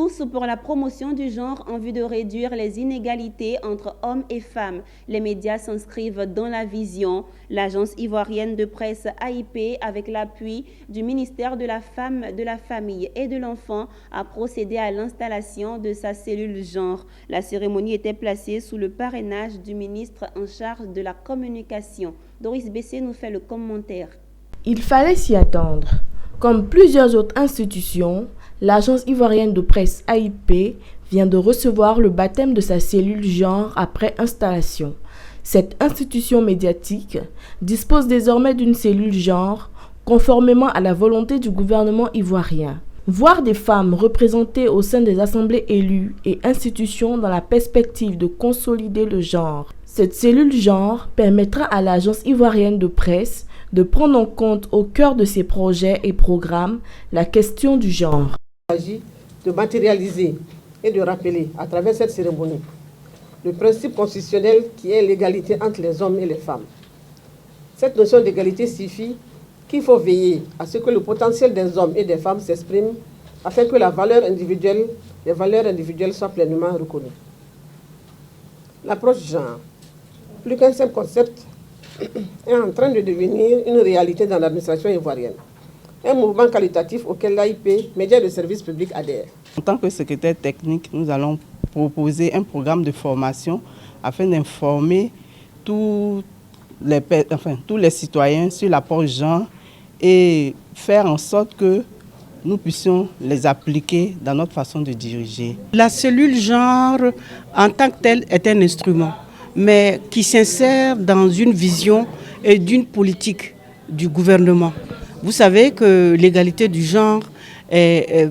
Tous pour la promotion du genre en vue de réduire les inégalités entre hommes et femmes. Les médias s'inscrivent dans la vision. L'agence ivoirienne de presse AIP, avec l'appui du ministère de la Femme, de la Famille et de l'Enfant, a procédé à l'installation de sa cellule genre. La cérémonie était placée sous le parrainage du ministre en charge de la communication. Doris Bessé nous fait le commentaire. Il fallait s'y attendre. Comme plusieurs autres institutions, l'agence ivoirienne de presse AIP vient de recevoir le baptême de sa cellule genre après installation. Cette institution médiatique dispose désormais d'une cellule genre conformément à la volonté du gouvernement ivoirien. Voir des femmes représentées au sein des assemblées élues et institutions dans la perspective de consolider le genre. Cette cellule genre permettra à l'agence ivoirienne de presse de prendre en compte au cœur de ses projets et programmes la question du genre. Il s'agit de matérialiser et de rappeler à travers cette cérémonie le principe constitutionnel qui est l'égalité entre les hommes et les femmes. Cette notion d'égalité signifie qu'il faut veiller à ce que le potentiel des hommes et des femmes s'exprime afin que les valeurs individuelles soient pleinement reconnues. L'approche genre, plus qu'un simple concept, est en train de devenir une réalité dans l'administration ivoirienne. Un mouvement qualitatif auquel l'AIP, médias de service public, adhère. En tant que secrétaire technique, nous allons proposer un programme de formation afin d'informer tous les citoyens sur l'apport genre et faire en sorte que nous puissions les appliquer dans notre façon de diriger. La cellule genre, en tant que telle, est un instrument, mais qui s'insère dans une vision et d'une politique du gouvernement. Vous savez que l'égalité du genre est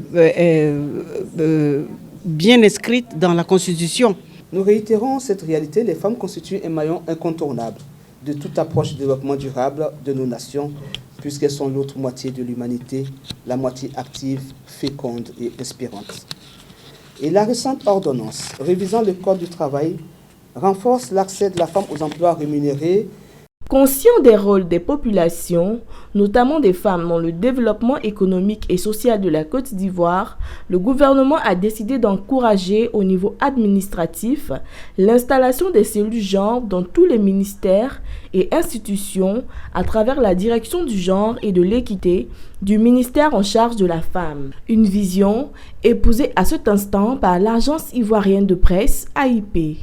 bien inscrite dans la Constitution. Nous réitérons cette réalité, les femmes constituent un maillon incontournable de toute approche de développement durable de nos nations, puisqu'elles sont l'autre moitié de l'humanité, la moitié active, féconde et inspirante. Et la récente ordonnance révisant le Code du travail renforce l'accès de la femme aux emplois rémunérés. Conscient des rôles des populations, notamment des femmes dans le développement économique et social de la Côte d'Ivoire, le gouvernement a décidé d'encourager au niveau administratif l'installation des cellules genre dans tous les ministères et institutions à travers la direction du genre et de l'équité du ministère en charge de la femme. Une vision épousée à cet instant par l'agence ivoirienne de presse AIP.